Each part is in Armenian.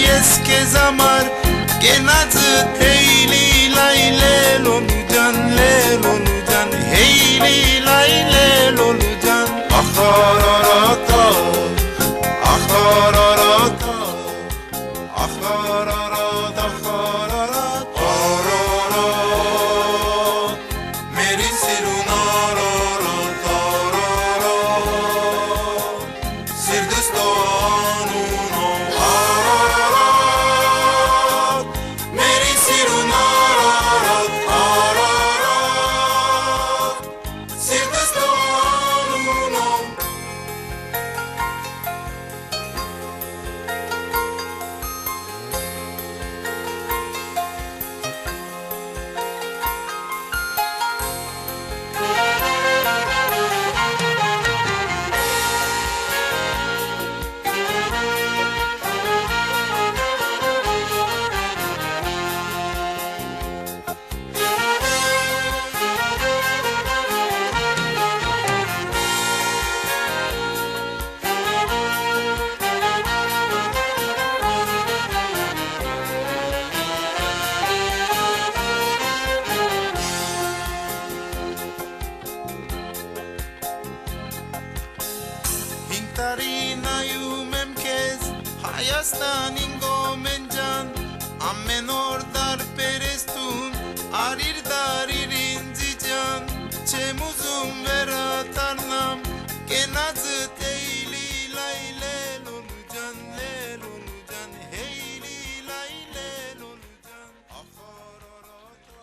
ես քեզ համար կենացը թեյլի լայլե լոլուջան հեյլի լայլե լոլուջան ախարարակա ախարարակա ախարարատ ախարարատ արարատ մերի սիրուն արարատ արարատ սիրտս տանուն արարատ մերի սիրուն արարատ արարատ սիրտս տանուն Տարի նայում եմ քեզ Հայաստանին գոմենջան ամեն օր տարբեր ես տուն արիր դարիր ինձի ջան չեմ ուզում վերադառնամ կենացը թեյլի լայլե լոլուջան հեյլի լայլե լոլուջան ախարարակա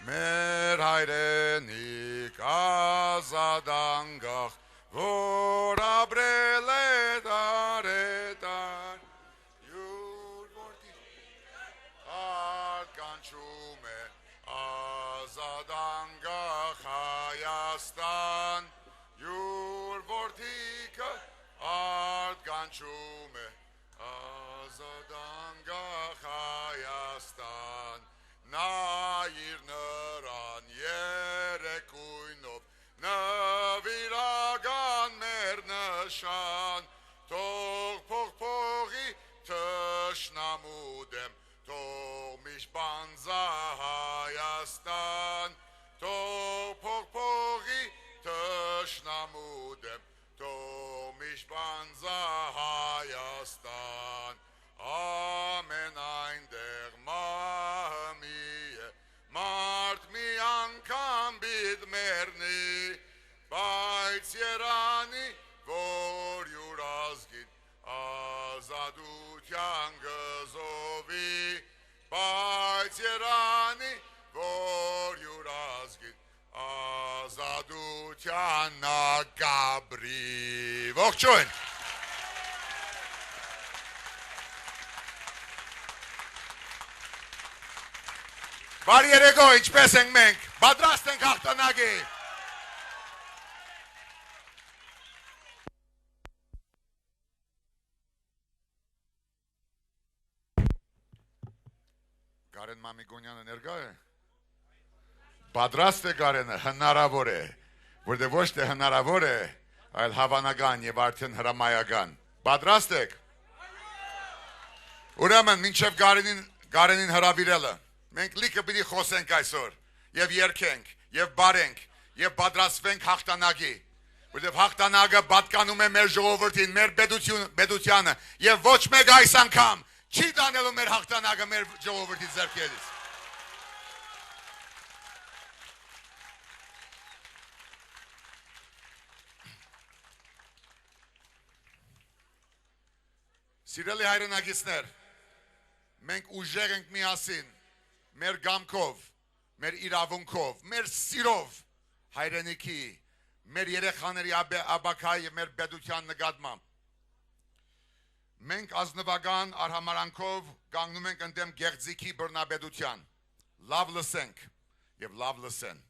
Մեր հայրենիք ազատանգախ, որ ապրել է դարետար, յուր որդի կանչում է ազատանգախ Հայաստան, յուր որդիքը կանչում է ազատանգախ Հայաստան, նայիր նրան երեկույնով նվիրական մեր նշան թող փողի թշնամու դեմ թող միշտ բանձա Հայաստան թող փողի թշնամու դեմ թող միշտ բանձա Հայաստան ամեն այնտեղ մարդ մի անգամ բիդ մերնի բայց երանի որ յուր ազգին ազատության գզովի բայց երանի որ յուր ազգին ազատության նագաբրի ողջույն Բարի երեկո, ինչպես ենք մենք, պատրաստ ենք հաղթանակի։ Գարեն Մամիկոնյանը ներկա է։ Պատրաստ է Գարենը, հնարավոր է, որտեղ ոչ թե հնարավոր է, այլ հավանական եւ արդեն հրամայական։ Պատրաստ եք։ Ուրեմն մինչև Գարենին հրավիրելը Մենք լիքը պիտի խոսենք այսօր, և երգենք, և բարենք, և պատրաստվենք հաղթանակի, որտև հաղթանակը պատկանում է մեր ժողովրդին, մեր պետությանը, և ոչ մեկ այս անգամ չի տանելու մեր հաղթանակը մեր ժողովրդի ձեռքերից։ Սիրելի հայրենակիցներ, մենք ուժեղ ենք միասին, մեր գամքով, մեր իրավունքով, մեր սիրով հայրենիքի, մեր երեխաների աբակայի և մեր պետության նկատմամբ։ Մենք ազնվական արհամարանքով կանգնում ենք ընդդեմ գեղձիքի բռնաբեդության։ Լավ լսենք եւ լավ լսեն։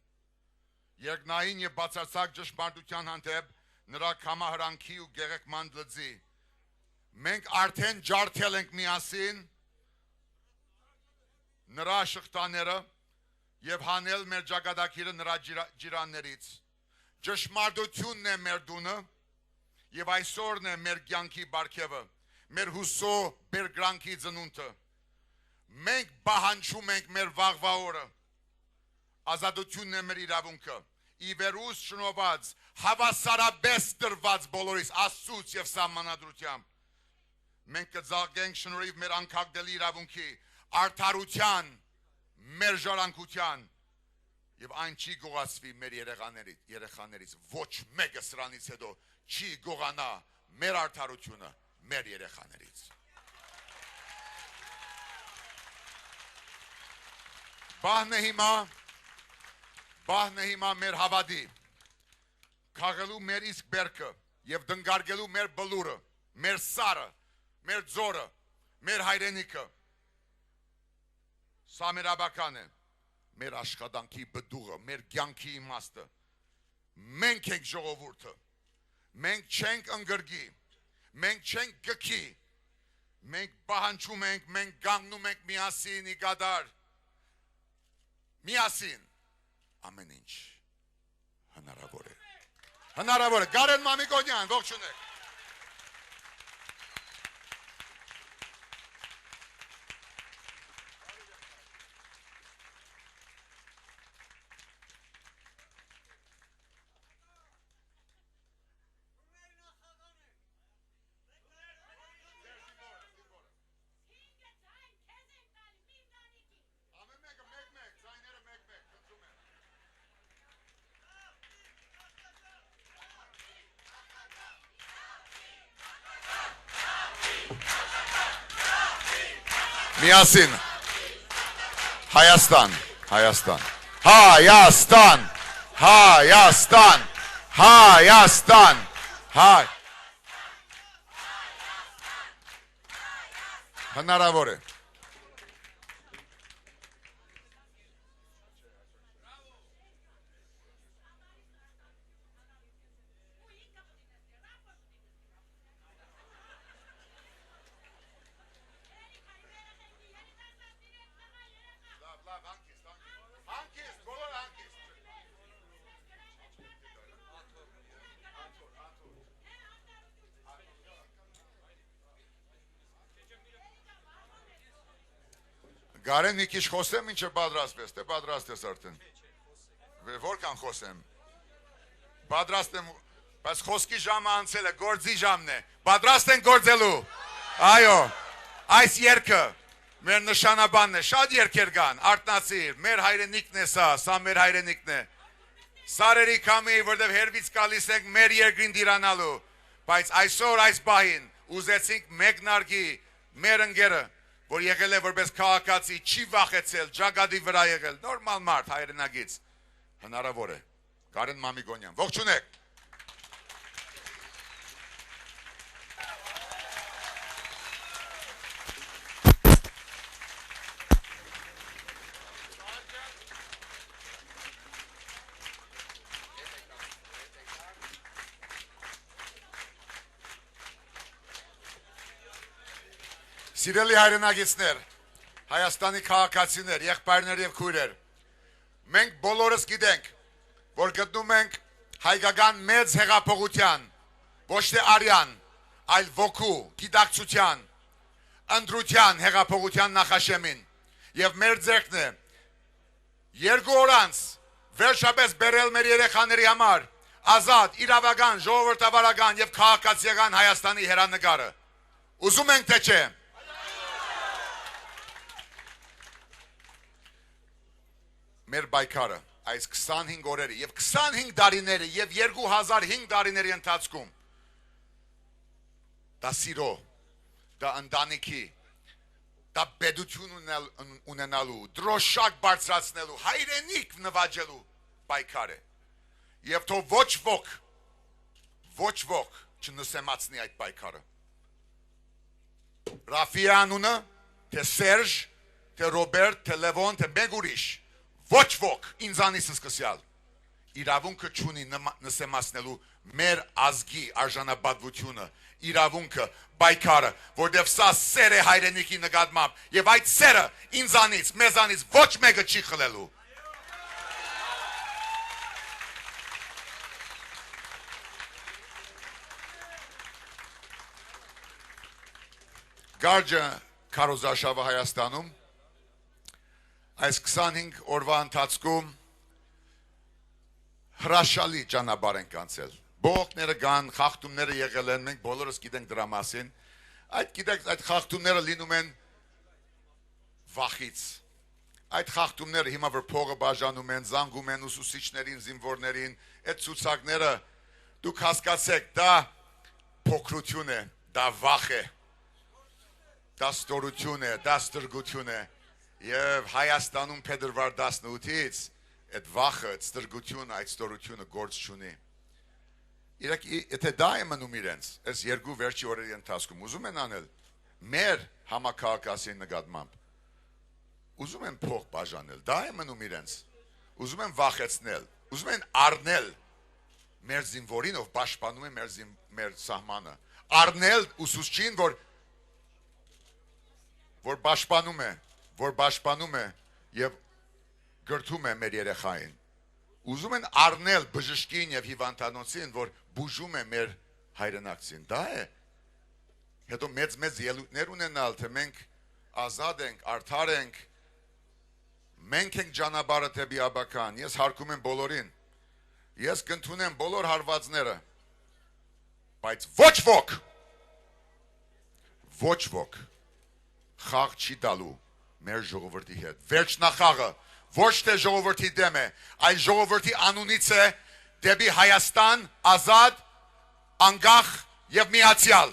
Երկնային եւ բացարձակ ճշմարտության հանդեպ նրա կամահրանքի ու գեղեցման լծի։ Մենք արդեն ջարդել ենք միասին նրա շղթաները եւ հանել մեր ճակատագիրը նրա ջիրաններից։ Ճշմարտությունն է մեր դունը եւ այսօրն է մեր կյանքի բարգեւը, մեր հուսո բերգրանքի ծնունդը։ Մենք պահանջում ենք մեր վաղվա օրը։ Ազատությունն է մեր իրավունքը։ Ի վերուս շնորհված, հավասարապես տրված բոլորիս Աստծուց եւ սահմանադրությամբ։ Մենք կձաղենք շնորհիվ մեր անկախդելի իրավունքի, արդարության, մեր ժառանգության եւ այն չի գողացվի մեր երեխաներից։ Ոչ մեկը սրանից հետո չի գողանա մեր արդարությունը մեր երեխաներից։ Բահն է հիմա մեր հավատի, քաղելու մեր իսկ բերքը եւ դնգարգելու մեր բլուրը, մեր սարը, մեր ձորը, մեր հայրենիքը։ Սա մեր աբական է, մեր աշխատանքի բդուղը, մեր կյանքի իմաստը։ Մենք ենք ժողովուրդը, մենք չենք ընկրկի, մենք չենք գքի, մենք պահանջում ենք, մենք կանգնում ենք միասին իգադար, միասին ամեն ինչ հնարավոր է։ Հնարավոր է, Գարեն Մամիկոնյան, ողջունեք։ Միասին Հայաստան, Հայաստան, Հայաստան, Հայաստան, Հայաստան, Հայ հնարավոր է։ Գարեն մի քիչ խոսեմ, ինչը պատրաստվես, թե պատրաստ ես արդեն։ Որքան խոսեմ։ Պատրաստ եմ, բայց խոսքի ժամը անցել է, գործի ժամն է։ Պատրաստ են գործելու։ Այո, այս երգը մեր նշանաբանն է, շատ երգեր կան, արտնացիր, մեր հայրենիքն է սա մեր հայրենիքն է։ Սարերի կամի, որտեղ հերվից գալիս ենք մեր երկրին դիրանալու, բայց այսօր այս պահին ուզեցինք մեկնարկի մեր ընկերը, որ եղել է որպես քաղաքացի, չի վախեցել, ջագադի վրա եղել, նորմալ մարդ հայրենագից, հնարավոր է, Գարեն Մամիկոնյան, ողջունեք։ Սիրելի հայրենագիցներ, Հայաստանի քաղաքացիներ, եղբայրներ եւ քույրեր, մենք բոլորս գիտենք, որ գտնում ենք հայկական մեծ հեղափոխության, ոչ թե արյան, այլ ոգու, գիտակցության, ընտրության հեղափոխության նախաշեմին, եւ մեր ձեռքն է երկու օր անց վերջապես բերել մեր երեխաների համար ազատ, իրավական, ժողովրդավարական եւ քաղաքացիական Հայաստանի հերանեկարը։ Ուզում ենք թե չէ։ Մեր բայկարը այս 25 օրերի եւ 25 տարիների եւ 2005 տարիների ընթացքում դա սիրո, դա ընտանիքի, դա պետություն ունենալու, դրոշակ բարձրացնելու, հայրենիք նվաճելու բայկար է։ Եվ թող ոչ ոք չնսեմացնի այդ բայկարը։ Ռաֆի անունը, թե Սերժ, թե Ռոբերտ, թե Լևոն, թե մեկ ուրիշ, ոչ ոք ինձանից սկսյալ իրավունքը չունի նսեմացնելու մեր ազգի արժանապատվությունը, իրավունքը, պայքարը, որտեղ սա սեր է հայրենիքի նկատմամբ, եւ այդ սերը ինձանից, մեզանից ոչ մեկը չի խլելու։ Գարջը քարոզարշավը Հայաստանում այս 25 օրվա ընթացքում հրաշալի ճանապարհ ենք անցել։ Բողոքները կան, խախտումները եղել են, մենք բոլորս գիտենք դրա մասին։ Այդ խախտումները լինում են վախից։ Այդ խախտումները հիմա որ փողը բաժանում են, զանգում են ուսուցիչներին, զինվորներին, այդ ցուցակները դուք հասկացեք, դա փոքրություն է, դա վախ է, դա ստորություն է, դա ստրգություն է։ Եվ Հայաստանում փետրվար 18-ից այդ վախը, այդ ստրգությունը, այդ ստորությունը գործ չունի։ Եթե դա է մնում իրենց, այս երկու վերջի օրերի ընթացքում ուզում են անել մեր համակարգացի նկատմամբ, ուզում են փող բաժանել, դա է մնում իրենց, ուզում են վախեցնել, ուզում են առնել մեր զինվորին, ով պաշտպանում է մեր սահմանը, առնել ուսուցչին, որ պաշտպանում է եւ գրթում է մեր երեխային, ուզում են առնել բժշկին եւ հիվանդանոցին, որ բուժում է մեր հայրենակցին, դա է։ Հետո մեծ ելույթներ ունենալ, թե մենք ազատ ենք, արդար ենք, մենք ենք ճանապարհը դեպի աբական, ես հարգում եմ բոլորին, ես կընդունեմ բոլոր հարվածները, բայց ոչ ոք խաղ չի տալու մեր ժողովրդի հետ, վերջնախաղը ոչ թե ժողովրդի դեմ է, այլ ժողովրդի անունից է դեպի Հայաստան, ազատ, անկախ եւ միացյալ։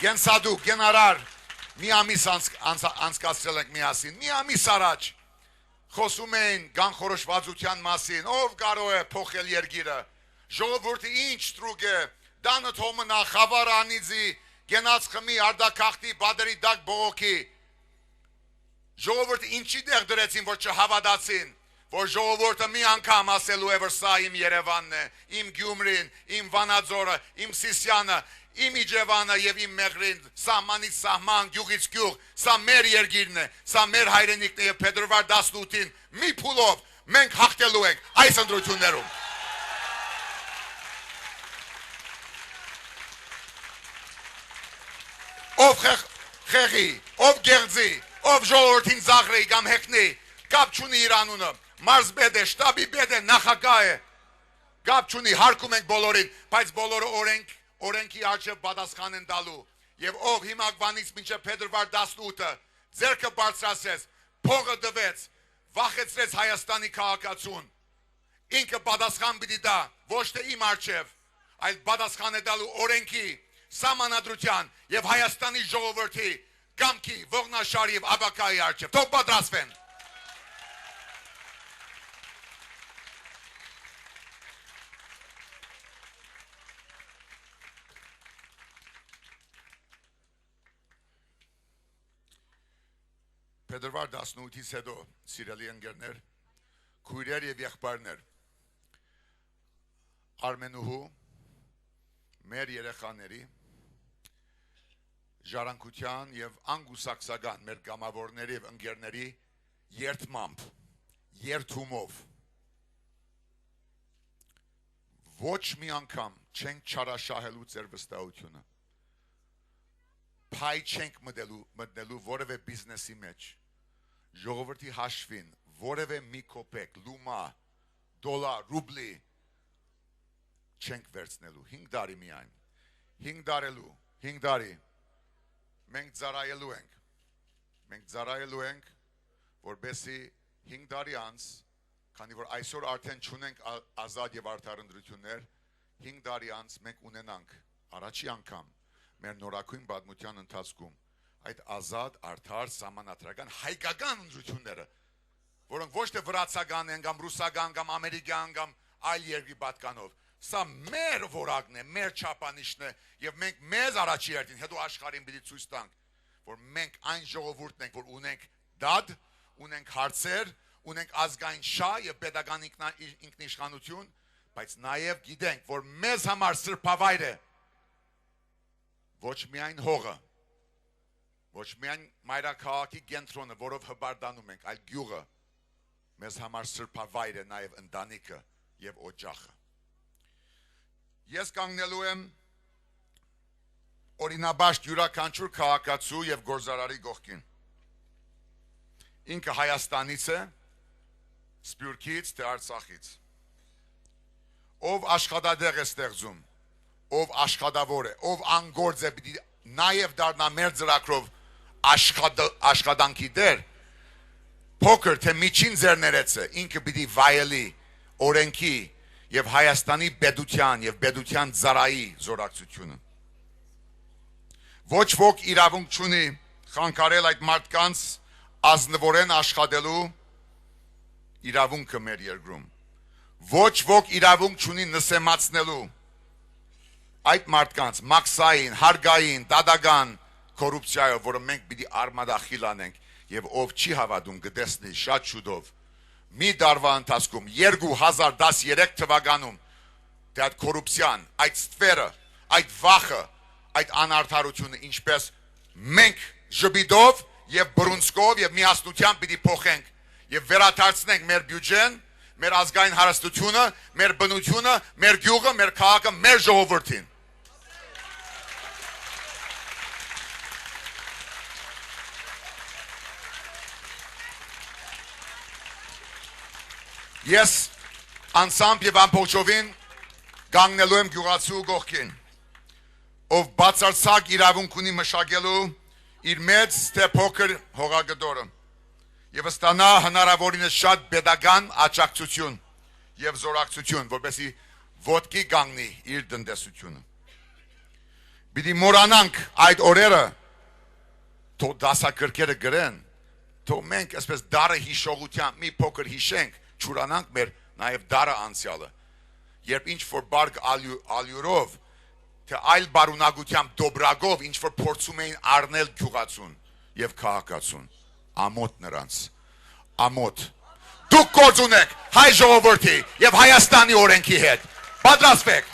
Գենսադու, գենարար, մի ամիս անցկացրել ենք միասին, մի ամիս առաջ խոսում էին կանխորոշվածության մասին, ով կարող է փոխել երկիրը, ժողովրդի ինչ ստրուկ է, դանը թոմնա, խավար անիծի, գենաց խմի, արդակախտի, բادری դակ բողոքի, ժողովրդը ինչի դեղ դրեցին, որ չհավատացին, որ ժողովուրդը մի անգամ ասելու է, որ սա իմ Երևանն է, իմ Գյումրին, իմ Վանաձորը, իմ Սիսիանը, իմ Իջևանը եւ իմ Մեղրին, սահմանից սահման, գյուղից գյուղ, սա մեր երկիրն է, սա մեր հայրենիքն է եւ փետրվար 18-ին մի փուլով մենք հաղթելու ենք այս ընտրություններում։ Ով խեղի, ով գեղձի, ով ժողովրդին զաղրի կամ հեքնի, կապ չունի իր անունը, մարզբեդ է, շտաբի բեդ է, նախագահ է, կապ չունի, հարկում ենք բոլորին, բայց բոլորը օրենքի առջև պատասխան են տալու, եւ ով հիմակվանից մինչև փետրվար 18-ը ձեռքը բարձրացրեց, փողը տվեց, վախեցրեց Հայաստանի քաղաքացուն, ինքը պատասխան պիտի տա, ոչ թե իմ առջև, այլ պատասխան է տալու օրենքի, սահմանադրության եւ Հայաստանի ժողովրդի կամքի, ողնաշարի եւ աբակայի առջև, թող պատրաստվեն։ Փետրվար 18-ից հետո, սիրելի ընկերներ, քույրեր եւ եղբայրներ, Արմենուհու, մեր երեխաների, ժառանգության եւ անգուսակցական մեր գամավորների եւ ընկերների երթումով ոչ մի անգամ չենք չարաշահելու ձեր վստահությունը, փայ չենք մտնելու որևէ բիզնեսի մեջ, ժողովրդի հաշվին որևէ մի կոպեկ, լումա, դոլար, ռուբլի չենք վերցնելու 5 տարի միայն, 5 տարի մենք ծառայելու ենք, որբեսի 5 տարի անց, քանի որ այսօր արդեն չունենք ազատ եւ արդար ընտրություններ, 5 տարի անց մենք ունենանք առաջի անգամ մեր նորակույն պատմության ընթացքում այդ ազատ, արդար, սահմանադրական, հայկական ընտրությունները, որոնք ոչ թե վրացական են, կամ ռուսական, կամ ամերիկյան, կամ այլ երկրի պատկանով։ Սա մեր որակն է, մեր չափանիշն է, եւ մենք մեզ առաջի հերթին, հետո աշխարհին պիտի ցույց տանք, որ մենք այն ժողովուրդն ենք, որ ունենք դատ, ունենք հարցեր, ունենք ազգային շահ եւ պետական ինքնիշխանություն, բայց նաեւ գիտենք, որ մեզ համար սրբավայր է ոչ միայն հողը, ոչ միայն մայրաքաղաքի կենտրոնը, որով հբարդանում ենք, այլ գյուղը, մեզ համար սրբավայր է նաեւ ընտանիքը եւ օջախը։ Ես կանգնելու եմ օրինաբաշտ յուրաքանչյուր քաղաքացու եւ գործարարի կողքին։ Ինքը Հայաստանից է, Սփյուռքից թե Արցախից։ Ով աշխատադեղ է ստեղծում, ով աշխատավոր է, ով անգործ է, պիտի նաեւ դառնա մեր ծրագրով աշխատանքի դեր, փոքր թե միջին ձեռներեցը, ինքը պիտի վայելի օրենքի եւ Հայաստանի պետության եւ պետության ծառայի զորակցությունը։ Ոչ ոք իրավունք չունի խանգարել այդ մարդկանց ազնվորեն աշխատելու իրավունքը մեր երկրում։ Ոչ ոք իրավունք չունի նսեմացնելու այդ մարդկանց մաքսային, հարգային, դատական կոռուպցիայով, որը մենք պիտի արմադախիլ անենք եւ ով չի հավատում կտեսնի շատ շուտով մի դարվա ընթացքում 2013 թվականում դե այդ կոռուպցիան, այդ ստվերը, այդ վախը, այդ անարդարությունը ինչպես մենք ժպիտով եւ բռունցքով եւ միասնությամբ պիտի փոխենք եւ վերադարձնենք մեր բյուջեն, մեր ազգային հարստությունը, մեր բնությունը, մեր գյուղը, մեր քաղաքը, մեր ժողովրդին։ Ես անսամբ եւ ամբողջովին կանգնելու եմ գյուղացու կողքին, ով բացարձակ իրավունք ունի մշակելու իր մեծ թե փոքր հողագտորը եւ ստանա հնարավորինս շատ pedagogan աջակցություն եւ զորակցություն, որպեսզի ոտքի կանգնի իր տնտեսությունը։ Պիտի մոռանանք այդ օրերը, թող դասակրկերը գրեն, թող մենք այսպես դարը հիշողությամբ մի փոքր հիշենք, չուրանանք մեր նաև դարը անցյալը, երբ ինչ-որ բարկ ալյուրով, թե այլ բարունակությամբ դոբրագով ինչ-որ փորձում էին առնել գյուղացուն և քաղաքացուն, ամոթ նրանց, ամոթ, դուք գործ ունեք հայ ժողովրդի և Հայաստանի օրենքի հետ, պատրաստվեք։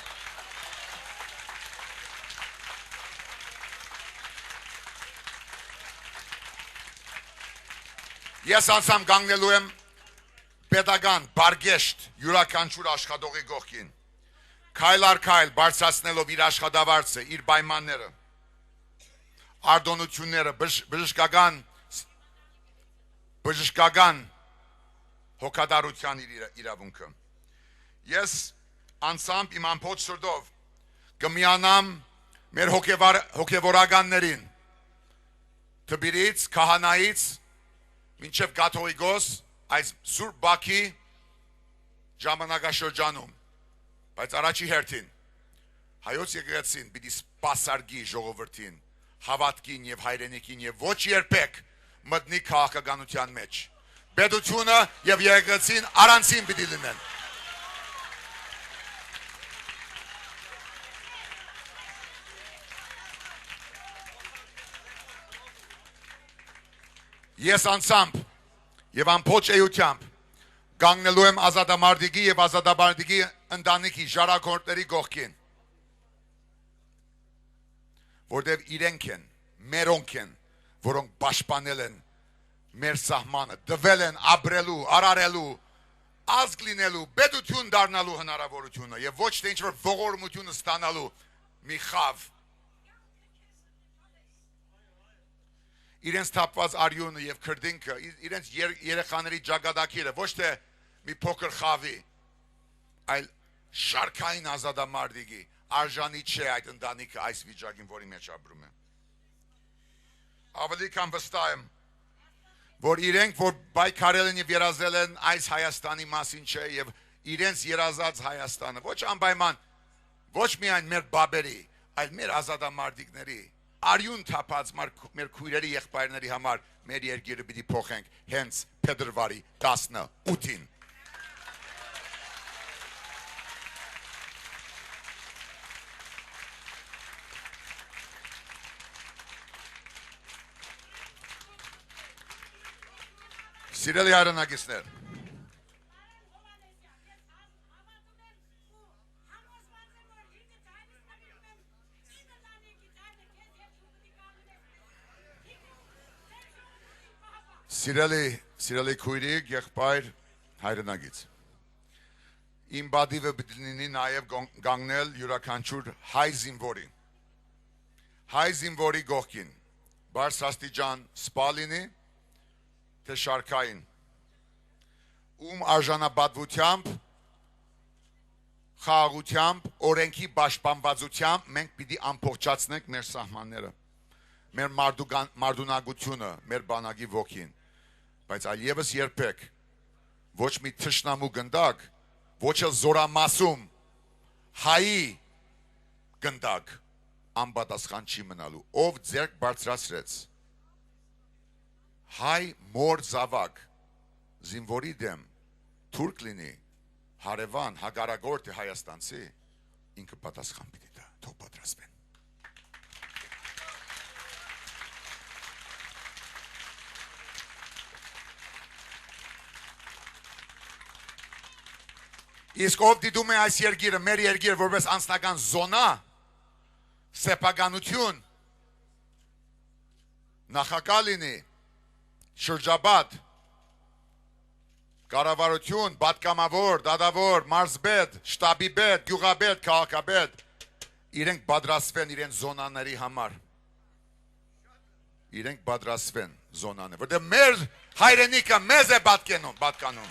Ես անցամ կանգնելու եմ pedagogan, բարգեշտ, յուրաքանչյուր աշխատողի կողքին, քայլ առ քայլ բարձրացնելով իր աշխատավարձը, իր պայմանները, արտոնությունները, բժշկական հոգատարության իրավունքը։ Ես անցամբ իմ ամբողջ սրտով կմիանամ մեր հոգևորականներին, թբիրից, քահանայից, մինչև կաթողիկոս, այս Սուրբ Բաքի ժամանակաշրջանում, բայց առաջի հերթին հայոց եկեղեցին պիտի սպասարկի ժողովրդին, հավատքին եւ հայրենիքին եւ ոչ երբեք մտնի քաղաքականության մեջ։ Պետությունը եւ եկեղեցին առանցին պիտի լինեն։ Ես անցամբ եւ ամբողջ էությամբ կանգնելու եմ ազատամարտիկի եւ ազատամարտիկի ընտանիքի ժառանգորդների կողքին, որտեղ իրենք են, մերոնք են, որոնք պաշտպանել են մեր սահմանը, դվել են ապրելու, արարելու, ազգ լինելու, պետություն դառնալու հնարավորությունը եւ ոչ թե ինչ-որ ողորմություն ստանալու մի խավ։ Իրենց թափված արյունը եւ քրդինքը, իրենց երեխաների ճակատագիրը ոչ թե մի փոքր խավի, այլ շարքային ազատամարտիկի արժանի չէ այդ ընտանիքը այս վիճակին, որի մեջ ապրում է։ Ավելի քան վստահ եմ, որ իրենք, որ պայքարել են եւ երազել են այս Հայաստանի մասին չէ եւ իրենց երազած Հայաստանը, ոչ անպայման, ոչ միայն մեր բաբերի, այլ մեր ազատամարտիկների արյուն թափած մեր քույրերի եղբայրների համար մեր երկիրը պիտի փոխենք հենց փետրվարի 18-ին։ Սիրելի հայրենակիցներ, Սիրելի քույրիկ, եղբայր, հայրենագից։ Իմ բադիվը բդինի նաև գանգնել յուրաքանչյուր հայ զինվորի։ Հայ զինվորի գողքին, բարձրաստիճան սպալինի, թե շարքային, ում արժանապատվությամբ, խաղաղությամբ, օրենքի պաշտպանվածությամբ մենք պիտի ամբողջացնենք մեր սահմանները, մեր մարդունակությունը, մեր բանակի ոգին, բայց այլևս երբեք ոչ մի թշնամու գնդակ, ոչ էլ զորամասում հայի գնդակ անպատասխան չի մնալու, ով ձեռք բարձրացրեց հայ մոր զավակ զինվորի դեմ թուրք լինի, հարևան, հակառակորդ է հայաստանցի, ինքը պատասխան պիտի տա, թող պատրաստվեն։ Իսկ ով դիտում է այս երկիրը, մեր երկիրը որպես անձնական զոնա, սեփականություն, նախակալ լինի, շրջաբադ, կառավարություն, պատգամավոր, դատավոր, մարզպետ, շտաբի պետ, գյուղապետ, քաղաքապետ, իրենք պատրաստվեն իրենց զոնաների համար։ Իրենք պատրաստվեն զոնաներ, որտեղ մեր հայրենիքը մեզ է պատկանում։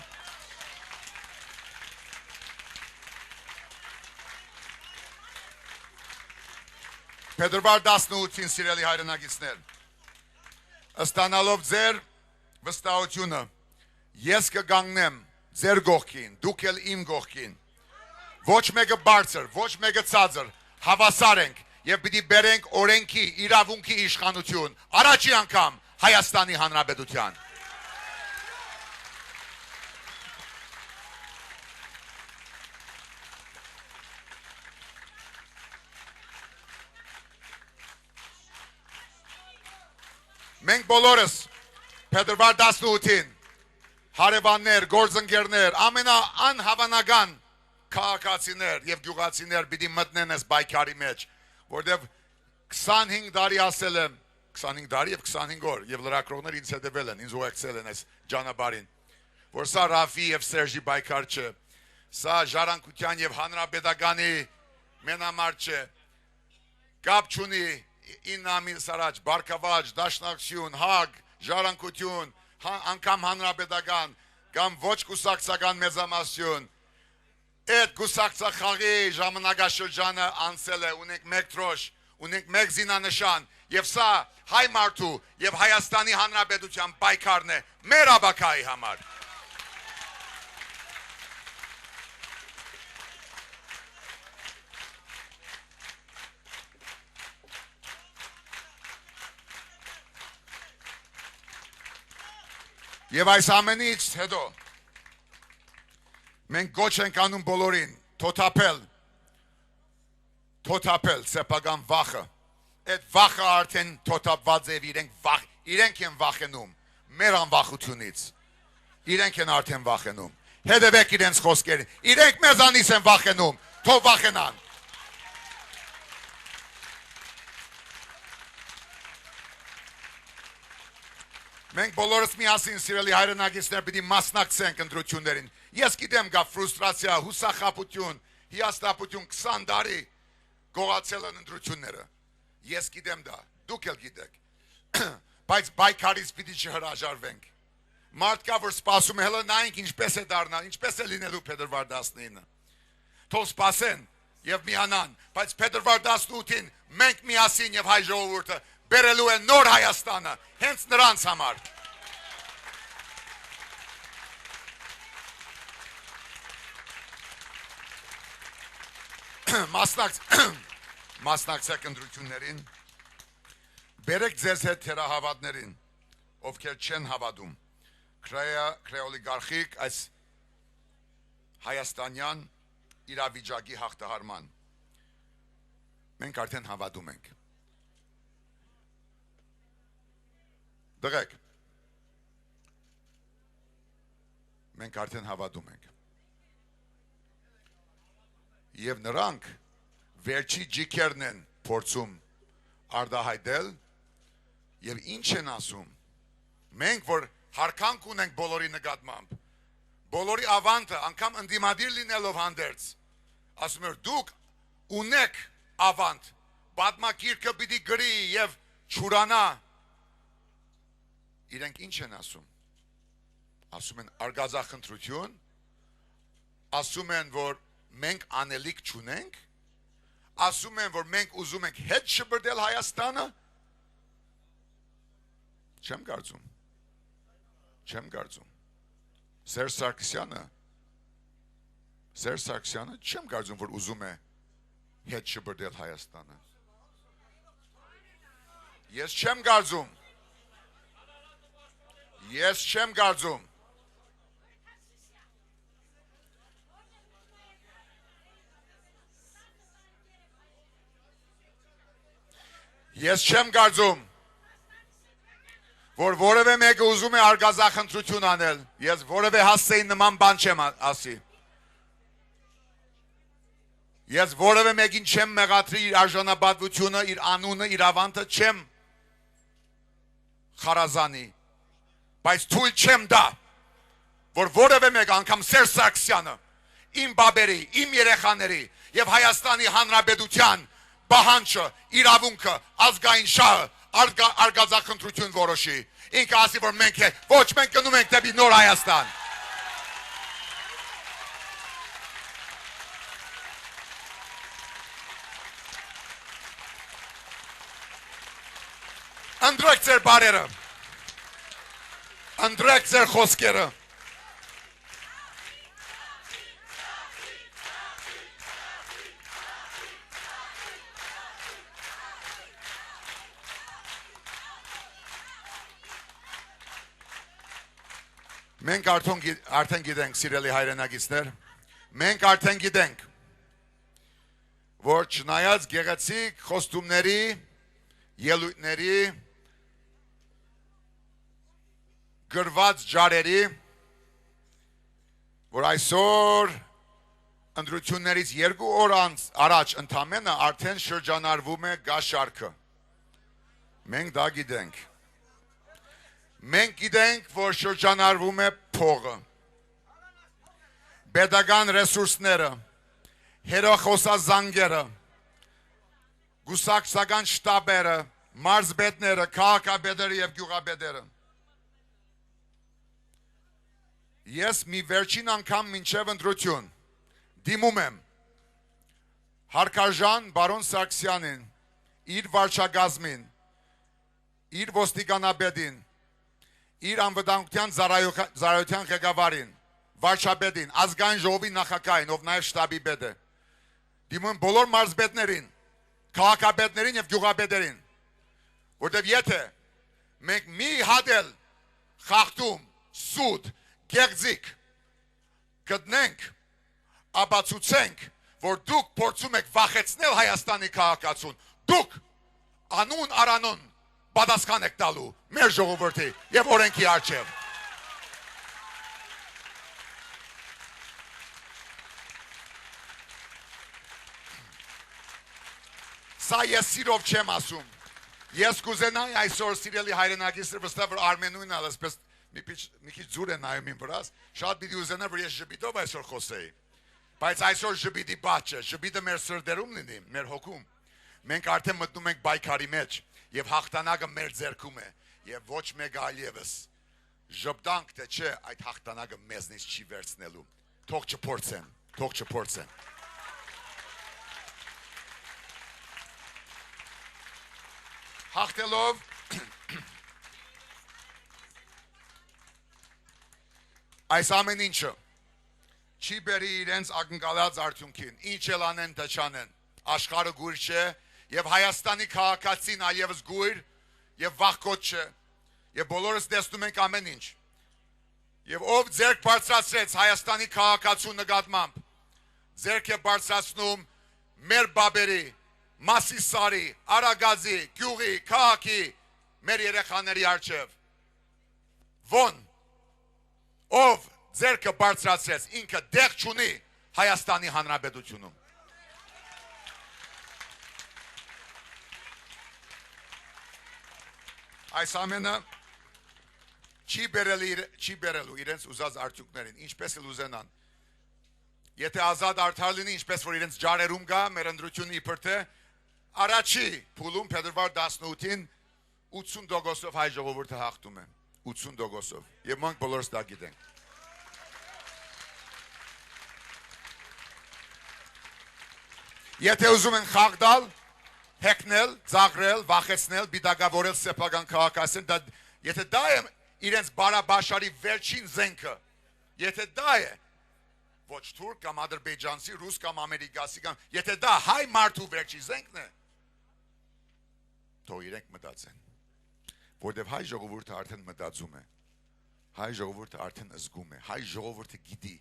Փետրվար 18-ին սիրելի հայրենակիցներ, ստանալով ձեր վստահությունը, ես կգանգնեմ ձեր գողքին, դուք էլ իմ գողքին, ոչ մեկը բարձր, ոչ մեկը ցածր, հավասար ենք եւ պիտի բերենք օրենքի, իրավունքի իշխանություն, առաջի անգամ Հայաստանի Հանրապետության։ Մենք բոլորս փետրվար 18-ին հարևաններ, գործընկերներ, ամենաանհավանական քաղաքացիներ եւ գյուղացիներ պիտի մտնեն այս պայքարի մեջ, որտեղ 25 տարի ասել եմ, 25 տարի եւ 25 օր եւ լրագրողներ ինձ հետևել են, ինձ ուղեկցել են այս ճանապարհին, որ սա Ռաֆի եւ Սերժի պայքար չէ, սա ժառանգության եւ հանրապետականի մենամարտ չէ, կապ չունի 9 ամիս առաջ, բարգավաճ, դաշնակցություն, հակ, ժառանգություն, անգամ հանրապետական, կամ ոչ կուսակցական մեծամասնություն, այդ կուսակցախաղի ժամանակաշրջանը անցել է, ունենք մեկ դրոշ, ունենք մեկ զինանշան, եւ սա հայ մարդու եւ Հայաստանի Հանրապետության պայքարն է մեր աբակայի համար։ Եվ այս ամենից հետո մենք գոչ ենք անում բոլորին թոթափել սեփական վախը, այդ վախը արդեն թոթափված է, իրենք են վախենում մեր անվախությունից, իրենք են արդեն վախենում, հետևեք իրենց խոսքերին, իրենք մեզանից են վախենում, թող վախենան։ Մենք բոլորս միասին սիրելի հայրենակիցներ պիտի մասնակցենք ընտրություններին։ Ես գիտեմ կա ֆրուստրացիա, հուսախաբություն, հիասթափություն 20 տարի գողացել են ընտրությունները։ Ես գիտեմ դա, դուք էլ գիտեք։ Բայց պայքարից պիտի չհրաժարվենք։ Մարդ կա, որ սպասում է, հələ նայենք ինչպես է դառնալ, ինչպես է լինելու փետրվար 19-ը։ Թող սպասեն եւ միանան, բայց փետրվար 18-ին մենք միասին եւ հայ ժողովուրդը բերելու է նոր Հայաստանը, հենց նրանց համար։ Մասնակցեք ընտրություններին, բերեք ձեզ հետ թերահավատներին, ովքեր չեն հավատում, քրեոլիգարխիկ այս հայաստանյան իրավիճակի հաղթահարման։ Մենք արդեն հավատում ենք։ Դրեք, մենք արդեն հավատում ենք։ Եվ նրանք վերջի ջիքերն են փորձում արդահայտել եւ ինչ են ասում։ Մենք որ հարկանք ունենք բոլորի նկատմամբ, բոլորի ավանդը անգամ ընդդիմադիր լինելով հանդերձ, ասում էր դուք ունեք ավանդ, պատմագիրքը պիտի գրի եւ չուրանա։ Իրենք ինչ են ասում։ Ասում են արգազախնդրություն, ասում են որ մենք անելիք չունենք, ասում են որ մենք ուզում ենք հետ շբրդել Հայաստանը։ Չեմ կարծում։ Սերժ Սարգսյանը չեմ կարծում որ ուզում է հետ շբրդել Հայաստանը։ Ես չեմ կարծում։ Ես չեմ կարծում, որ որևէ մեկը ուզում է արգազախնդրություն անել, ես որևէ հասցեին նման բան չեմ ասի։ Ես որևէ մեկին չեմ մեղադրի իր արժանապատվությունը, իր անունը, իր ավանդը չեմ խարազանի, բայց թույլ չեմ դա, որ որևէ մեկ անգամ Սերժ Սարգսյանը, իմ բաբերի, իմ երեխաների եւ Հայաստանի Հանրապետության բահանջը, իրավունքը, ազգային շահը արգազախնդրություն որոշի։ Ինքը ասի որ մենք ոչ մենք գնում ենք դեպի նոր Հայաստան։ Ընդրեք ձեր բարերը, ընդրեք ձեր խոսքերը։ Մենք արդեն գիտենք, սիրելի հայրենակիցներ, մենք արդեն գիտենք, որ չնայած գեղեցիկ խոստումների, ելույթների, գրված ջարերի, որ այսօր ընտրություններից 2 օր առաջ ընդամենը արդեն շրջանառվում է գաշարքը։ Մենք դա գիտենք։ Մենք գիտենք, որ շրջանառվում է փողը, պետական ռեսուրսները, հերոխոսազանգերը, գուսակցական շտաբերը, մարզպետները, քաղաքապետերը եւ գյուղապետերը։ Ես մի վերջին անգամ մինչև ընտրություն դիմում եմ հարկարժան բարոն Սարգսյանին, իր վարչակազմին, իր ոստիկանապետին, իր անվտանգության ծառայության ղեկավարին, վարչապետին, ազգային ժողովի նախագահին, ով նաև շտաբի պետ է, դիմում եմ բոլոր մարզպետներին, քաղաքապետերին եւ գյուղապետերին, որտեւ եթե մենք մի հատ էլ խախտում, սուտ, գեղձիկ գտնենք, ապացուցենք, որ դուք փորձում եք վախեցնել Հայաստանի քաղաքացուն, դուք անուն արանուն պատասխան եք տալու մեր ժողովրդի եւ օրենքի առջև։ Սա ես սիրով չեմ ասում։ Ես կուզենայի այսօր սիրելի հայրենակիցներ վստահ որ Արմենույն ասես մի քիչ ձուր է նայում իմ վրաս, շատ պիտի ուզենա որ ես ժպիտով այսօր խոսեի։ Բայց այսօր ժպիտի բաց չէ, ժպիտը մեր սրտերում լինի, մեր հոգում։ Մենք արդեն մտնում ենք պայքարի մեջ եւ հաղթանակը մեր ձեռքում է եւ ոչ մեկ այլ եւս ժպտանք թե չէ այդ հաղթանակը մեզնից չի վերցնելու։ Թող չփորձեն։ Հաղթելով այս ամեն ինչը չի բերի իրենց ակնկալած արդյունքին, ինչ էլ անեն թե չանեն, աշխարհը գույր չէ եւ Հայաստանի քաղաքացին այլևս գույր եւ վախկոտ չէ եւ բոլորս տեսնում ենք ամեն ինչ եւ ով ձեռք բարձրացրեց Հայաստանի քաղաքացու նկատմամբ ձեռք է բարձրացնում մեր բաբերի, Մասիսարի, Արագազի, Գյուղի, քաղաքի մեր երեխաների առջև ով ձերքը բարձրացրեց, ինքը դեղ չունի Հայաստանի Հանրապետությունում։ Այս ամենը չի բերելու իրենց ուզած արդյունքներին, ինչպես էլ ուզենան։ Եթե ազատ արդար լինի, ինչպես որ իրենց ջարերում գա, մեր ընտրությունը իբր թե առաջի փուլում փետրվար 18-ին 80%-ով հայ ժողովուրդը հաղթում է, 80%-ով, եւ մենք բոլորս դա գիտենք։ Եթե ուզում են խաղ տալ, հեքնել, ծաղրել, վախեցնել, բիդակավորել սեփական քաղաքացին, եթե դա է իրենց բարաբաշարի վերջին զենքը, եթե դա է ոչ թուրք կամ ադրբեջանցի, ռուս կամ ամերիկացի կամ եթե դա հայ մարդու վերջի զենքն է, թող իրենք մտածեն, որտեվ հայ ժողովուրդը արդեն մտածում է, հայ ժողովուրդը արդեն զգում է, հայ ժողովուրդը գիտի,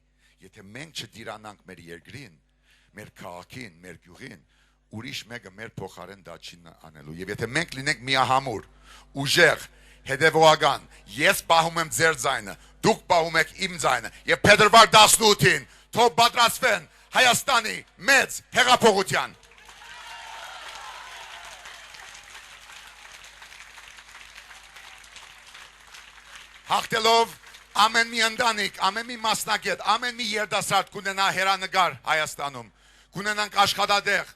եթե մենք չդիրանանք մեր երկրին, մեր քաղաքին, մեր գյուղին, ուրիշ մեկը մեր փոխարեն դա չի անելու։ Եվ եթե մենք լինենք միահամուր, ուժեղ, հետևողական, ես պահում եմ ձեր ձայնը, դուք պահում եք իմ ձայնը, եւ փետրվար 18-ին թող պատրաստվեն Հայաստանի մեծ հեղափոխության։ Հաղթելով ամեն մի ընտանիք, ամեն մի մասնագետ, ամեն մի երիտասարդ կունենա հերանեկար Հայաստանում, կունենանք աշխատատեղ,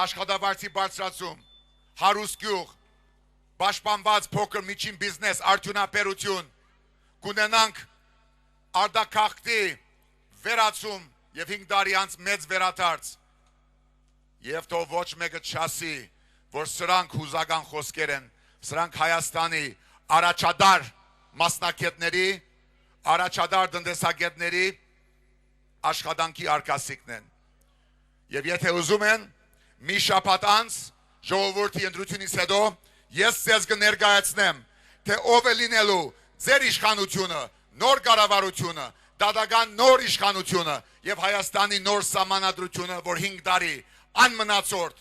աշխատավարձի բարձրացում, հարուստ գյուղ, պաշտպանված փոքր միջին բիզնես, արդյունաբերություն, կունենանք արտաքաղթի վերացում եւ 5 տարի անց մեծ վերադարձ։ Եվ թող ոչ մեկը չասի, որ սրանք հուզական խոսքեր են, սրանք Հայաստանի առաջադար մասնակիցների, առաջադար տնտեսագետների աշխատանքի արկասիկն են։ Եվ եթե ուզում են, մի շաբաթ անց ժողովրդի ընտրությունից հետո ես ձեզ կներկայացնեմ, թե ով է լինելու ձեր իշխանությունը, նոր կառավարությունը, դատական նոր իշխանությունը եւ Հայաստանի նոր սահմանադրությունը, որ 5 տարի անմնացորդ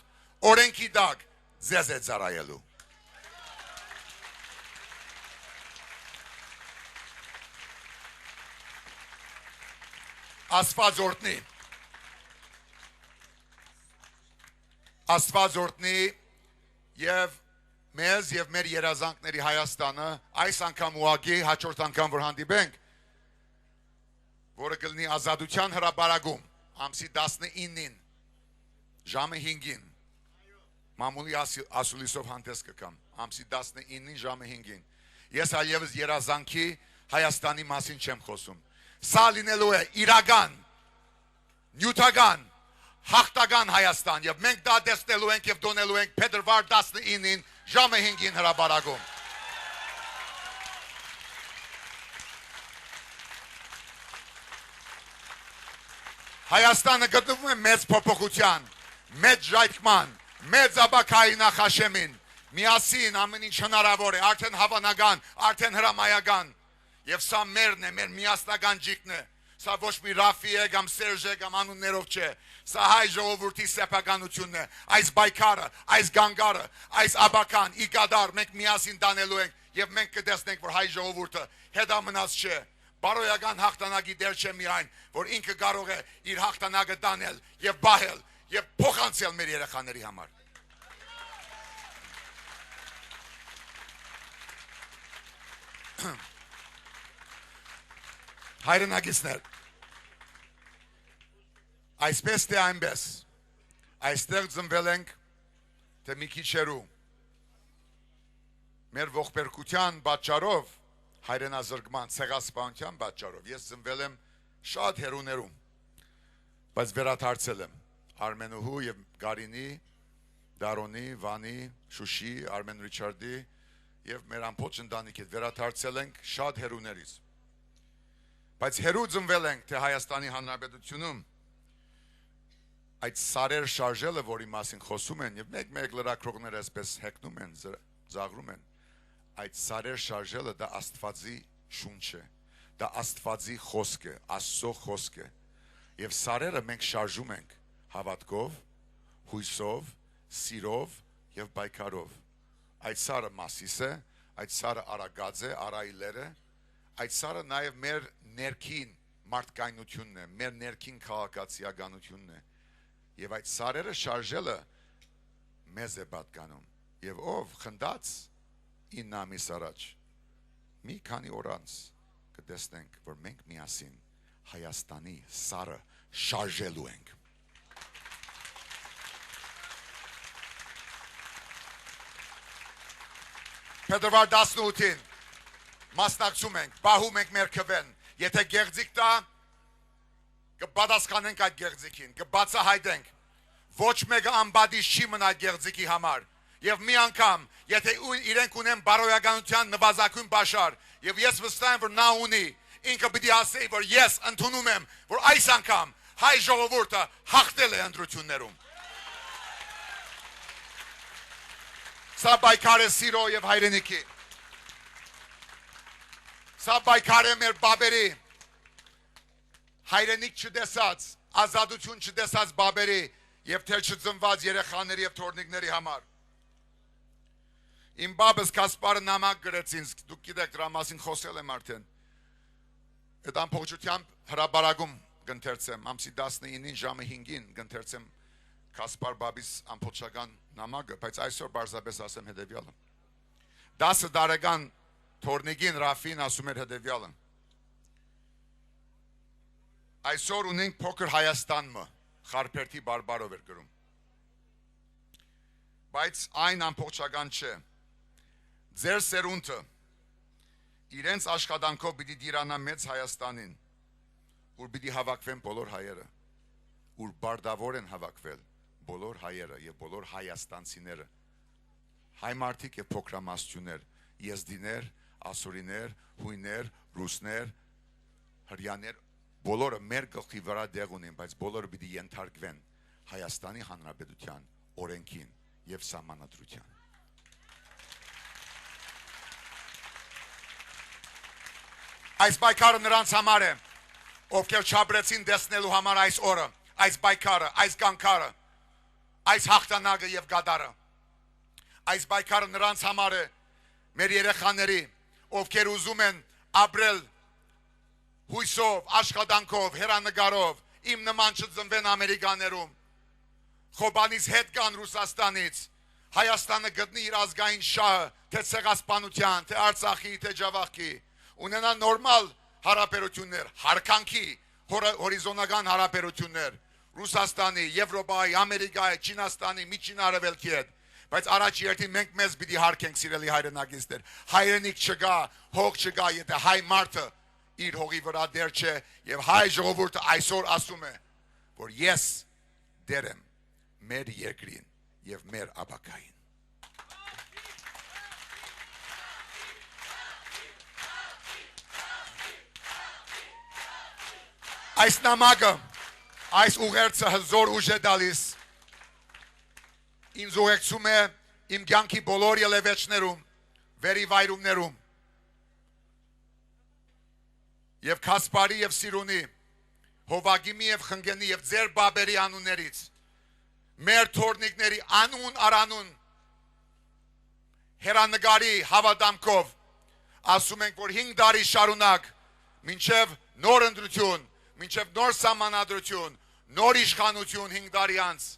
օրենքի տակ ձեզ է ծառայելու։ Աստված օրհնի եւ մեզ եւ մեր երազանքների Հայաստանը այս անգամ ուղղակի հաջորդ անգամ որ հանդիպենք, որը կլինի Ազատության հրապարակում ամսի 19-ին ժամը 5-ին մամուլի ասուլիսով հանդես կգամ ամսի 19-ին ժամը 5-ին ես այլևս երազանքի Հայաստանի մասին չեմ խոսում, սա լինելու է իրական, նյութական, հաղթական Հայաստան եւ մենք դա տեսնելու ենք եւ դոնելու ենք փետրվար 19-ին ժամը 5-ին հրապարակում։ Հայաստանը գտնվում է մեծ փոփոխության, մեծ ժայթքման, մեծ աբակայի նախաշեմին, միասին ամեն ինչ հնարավոր է, արդեն հավանական, արդեն հրամայական եւ սա մերն է, մեր միասնական ջիկն է, սա ոչ մի Ռաֆի է կամ Սերժ է կամ անուններով չէ, սա հայ ժողովրդի սեփականությունն է, այս բայկարը, այս գանգարը, այս աբական, իգադար մենք միասին տանելու ենք եւ մենք կտեսնենք, որ հայ ժողովուրդը հետամնաց չէ, բարոյական հաղթանակի դեր չէ միայն, որ ինքը կարող է իր հաղթանակը տանել եւ բահել եւ փոխանցել մեր երեխաների համար։ Հայրենակիցներ, այսպես թե այնպես, այստեղ ծնվել ենք, թե մի քիչ հեռու, մեր ողբերգության պատճառով, հայրենազրկման, ցեղասպանության պատճառով, ես ծնվել եմ շատ հեռուներում, բայց վերադարձել եմ Արմենուհու եւ Գարինի, Դարոնի, Վանի, Շուշի, Արմեն Ռիչարդի եւ մեր ամբողջ ընտանիքի հետ վերադարձել ենք շատ հեռուներից։ Բայց հերու ծնվել ենք, թե Հայաստանի Հանրապետությունում այդ սարեր շարժելը, որի մասին խոսում են եւ մեկ լրագրողներ այսպես հեքնում են, զաղրում են, այդ սարեր շարժելը դա Աստվածի շունչ է, դա Աստվածի խոսք է, Աստծո խոսք է։ Եվ սարերը մենք շարժում ենք հավատքով, հույսով, սիրով եւ պայքարով։ Այդ սարը Մասիս է, այդ սարը Արագած է, Արայլեր է, այդ սարը նաև մեր ներքին մարդկայնությունն է, մեր ներքին քաղաքացիականությունն է, եւ այդ սարերը շարժելը մեզ է պատկանում, եւ ով խնդաց 9 ամիս առաջ մի քանի օր անց կտեսնենք, որ մենք միասին Հայաստանի սարը շարժելու ենք։ Փետրվար 18-ին մասնակցում ենք, պահում ենք մեր քվեն, եթե գեղձիկ տա, կպատասխանենք այդ գեղձիկին, կբացահայտենք, ոչ մեկը անբադիս չի մնա այդ գեղձիկի համար, եւ մի անգամ, եթե իրենք ունեն բարոյականության նվազագույն բաշար, եւ ես վստահ եմ, որ նա ունի, ինքը պիտի ասի, որ ես ընդունում եմ, որ այս անգամ հայ ժողովուրդը հաղթել է ընտրություններում։ Սա պայքար է սիրո եւ հայրենիքի։ Սա պայքար է մեր բաբերի, հայրենիք չտեսած, ազատություն չտեսած բաբերի եւ թեր չծնված երեխաների եւ թորնիկների համար։ Իմ բաբս Կասպարը նամակ գրեց ինձ, դուք գիտեք դրա մասին խոսել եմ արդեն։ Այդ ամբողջությամբ հրաբարակում կընթերցեմ, ամսի 19-ին ժամը 5-ին կընթերցեմ Կասպար բաբիս ամբողջական նամակը, բայց այսօր բարձրապես ասեմ հետևյալը։ 10 տարեկան թորնիկին Ռաֆին ասում էր հետևյալը. այսօր ունենք փոքր Հայաստանը, Խարփերթի բարբարով էր գրում։ Բայց այն ամբողջական չէ։ Ձեր սերունդը իրենց աշխատանքով պիտի դիրանա մեծ Հայաստանին, ուր պիտի հավաքվեն բոլոր հայերը, ուր բարդավոր են հավաքվել բոլոր հայերը եւ բոլոր հայաստանցիները, հայ մարդիկ եւ փոքրամասնություններ, եզդիներ, ասորիներ, հույներ, ռուսներ, հրյաներ, բոլորը մեր գլխի վրա դեղ ունեն, բայց բոլորը պիտի ենթարկվեն Հայաստանի Հանրապետության օրենքին եւ սահմանադրության։ Այս պայքարը նրանց համար է, ովքեր չապրեցին տեսնելու համար այս օրը, այս պայքարը, այս կանգարը, այս հաղթանակը եւ գադարը։ Այս պայքարը նրանց համար է, մեր երեխաների, ովքեր ուզում են ապրել հույսով, աշխատանքով, հերանեկարով, իմ նման չծնվեն Ամերիկաներում, Խոբանից հետ կան Ռուսաստանից, Հայաստանը գտնի իր ազգային շահը, թե ցեղասպանության, թե Արցախի, թե Ջավախքի, ունենա նորմալ հարաբերություններ, հարկանքի, հորիզոնական հարաբերություններ, Ռուսաստանի, Եվրոպայի, Ամերիկայի, Չինաստանի, Միջին Արևելքի հետ, բայց առաջ երթին մենք մեզ պիտի հարգենք սիրելի հայրենակիցներ, հայրենիք չկա, հող չկա, եթե հայ մարդը իր հողի վրա դեր չէ, եւ հայ ժողովուրդը այսօր ասում է, որ ես դեր եմ մեր երկրին եւ մեր ապագային։ Այս նամակը, այս ուղերձը հզոր ուժ է տալիս, ինձ ուղեկցում է իմ կյանքի բոլոր ելևէջներում, վերիվայրումներում, եւ Կասպարի եւ Սիրունի, Հովագիմի եւ Խնգենի եւ ձեր բաբերի անուններից, մեր թորնիկների անուն արանուն, հերանեկարի հավատամքով, ասում ենք, որ 5 տարի շարունակ, մինչև նոր ընտրություն, մինչև նոր սահմանադրություն, նոր իշխանություն 5 տարի անց,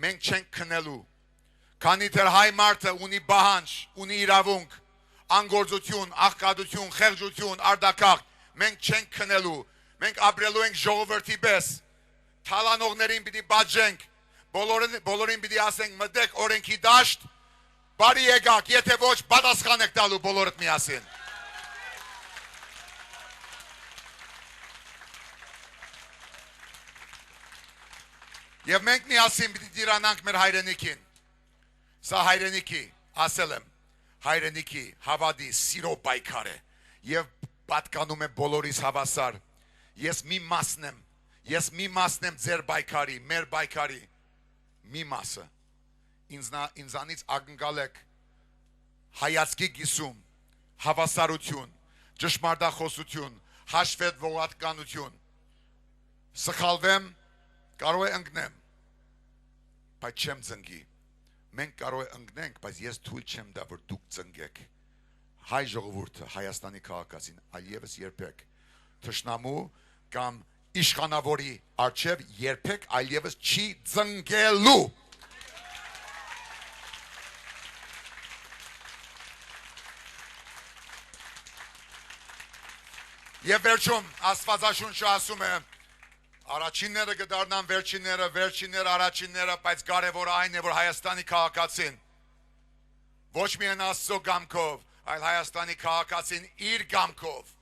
մենք չենք քնելու, քանի դեռ հայ մարդը ունի բահանջ, ունի իրավունք, անգործություն, աղքատություն, խեղճություն, արտակաղթ, մենք չենք քնելու, մենք ապրելու ենք ժողովրդի պես, թալանողներին պիտի պատժենք, բոլորին պիտի ասենք մտեք օրենքի դաշտ, բարի եկաք, եթե ոչ պատասխան եք տալու բոլորդ միասին։ Եվ մենք միասին պիտի դիրանանք մեր հայրենիքին։ Սա հայրենիքի, ասել եմ, հայրենիքի հավատի սիրո պայքար է եւ պատկանում է բոլորիս հավասար։ Ես մի մասն եմ ձեր պայքարի, մեր պայքարի մի մասը։ Ինձանից ակնկալ եք հայացքի գիսում, հավասարություն, ճշմարտախոսություն, հաշվետվողականություն։ Սխալվեմ, կարող է ընկնեմ, բայց չեմ ծնգի։ Մենք կարող է ընկնենք, բայց ես թույլ չեմ տա, որ դուք ծնգեք։ հայ ժողովուրդը Հայաստանի քաղաքացին այլևս երբեք թշնամու կամ իշխանավորի արչև երբեք այլևս չի ծնգելու Եվ վերջում Աստվածաշունչը ասում է առաջինները կդառնան վերջինները, վերջինները առաջինները, բայց կարևորը այն է, որ Հայաստանի քաղաքացին ոչ միայն Աստծո կամքով, այլ Հայաստանի քաղաքացին իր կամքով,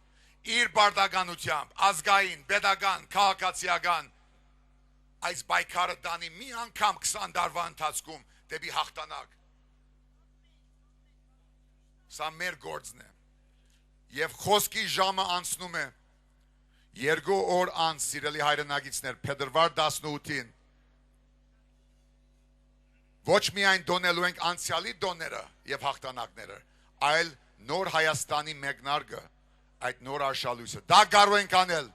իր բարդականությամբ, ազգային, պետական, քաղաքացիական այս պայքարը տանի մի անգամ 20 տարվա ընթացքում դեպի հաղթանակ։ Սա մեր գործն է։ Եվ խոսքի ժամը անցնում է 2 օր անց սիրելի հայրենակիցներ փետրվար 18-ին ոչ միայն դոնելու ենք անցյալի դոները եւ հաղթանակները, այլ նոր Հայաստանի մեկնարկը, այդ նոր արշալույսը։ Դա կարող ենք անել,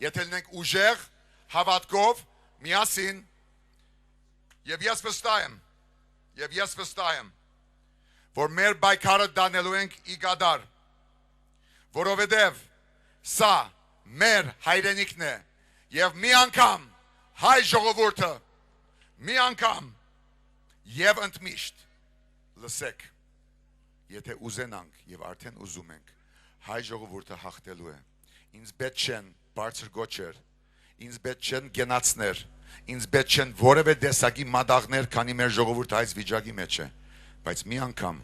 եթե լինենք ուժեղ, հավատքով, միասին եւ ես վստահ եմ, որ մեր պայքարը դանելու ենք իգադար, որովհետեւ սա մեր հայրենիքն է եւ մի անգամ հայ ժողովուրդը մի անգամ եւ ընդմիշտ լսեք եթե ուզենանք եւ արդեն ուզում ենք հայ ժողովուրդը հաղթելու է ինձ պետք չեն բարձր գոչեր ինձ պետք չեն գենացներ ինձ պետք չեն որևէ տեսակի մադաղներ քանի մեր ժողովուրդը այս վիճակի մեջ է բայց մի անգամ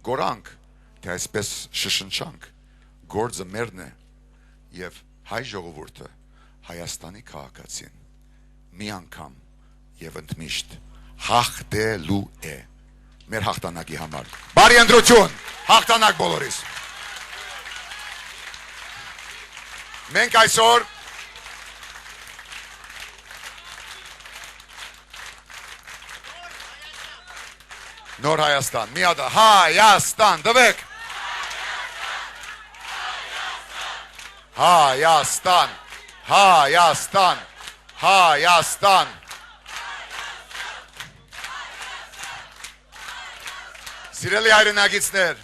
գորանք թե այսպես շշնչանք գործը մերն է եւ հայ ժողովուրդը Հայաստանի քաղաքացին մի անգամ եւ ընդմիշտ հաղթելու է մեր հաղթանակի համար բարի ընտրություն հաղթանակ բոլորիս մենք այսօր նոր Հայաստան մի հատ Հայաստան դվեք Հայաստան, Հայաստան, Հայաստան Սիրելի հայրենակիցներ,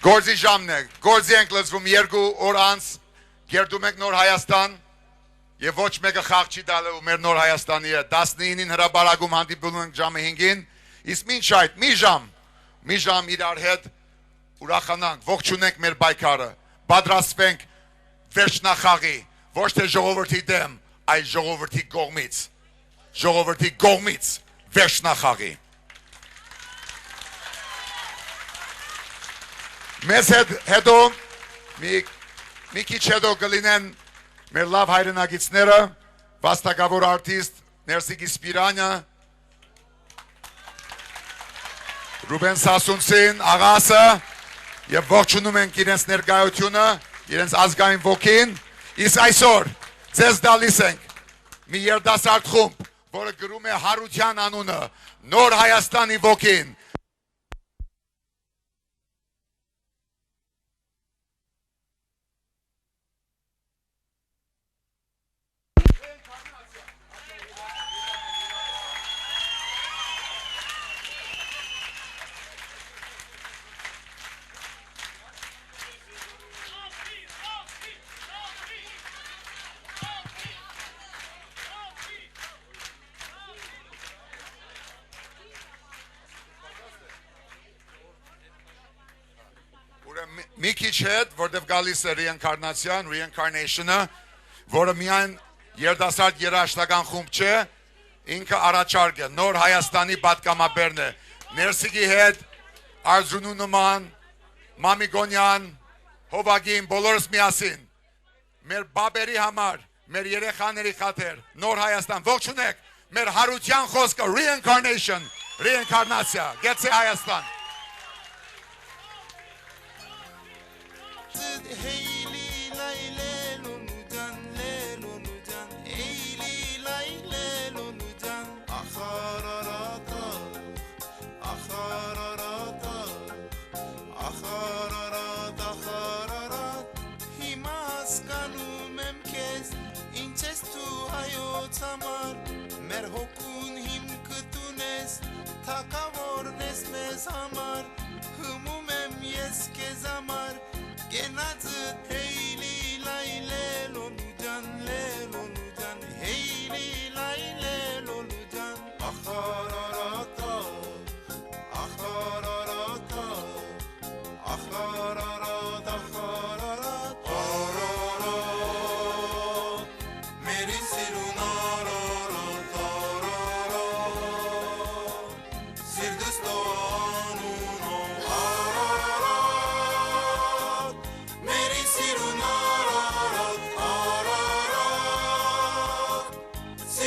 գործի ժամն է, գործի ենք լծվում 2 օր անց, գերդում ենք նոր Հայաստան եւ ոչ մեկը խաղ չի տալու մեր նոր Հայաստանի հետ 19-ին հրապարակում հանդիպում ենք ժամը 5-ին, իսկ մինչ այդ մի ժամ իրար հետ ուրախանանք, ողջունենք մեր պայքարը, պատրաստվենք վերջնախաղի, ոչ թե ժողովրդի դեմ, այլ ժողովրդի կողմից վերջնախաղի։ Մեզ հետո, մի քիչ հետո կլինեն մեր լավ հայրենակիցները, վաստակավոր արտիստ Ներսիկի Սպիրանը, Ռուբեն Սասունցին, աղասը, եւ ողջունում ենք իրենց ներկայությունը, իրենց ազգային ոգին, իսկ այսօր ձեզ տալիս ենք մի երդասարդ խումբ, որը գրում է Հարության անունը, նոր Հայաստանի ոգին, մի քիչ հետ, որտեվ գալիս է reincarnation-ը, որը միայն երդասարդ երաժշտական խումբ չէ, ինքը առաջարկ է, նոր Հայաստանի պատգամաբերն է, Ներսիկի հետ, Արզրունու նման, Մամիկոնյան, Հովագին, բոլորս միասին, մեր բաբերի համար, մեր երեխաների խաթեր, նոր Հայաստան, ողջունեք, մեր հարության խոսքը, reincarnation, reincarnация, գեցե Հայաստան, մեր հոգուն հիմք տունես թակավորնես մեզ համար հմում եմ ես քեզ համար կենացը թեյլի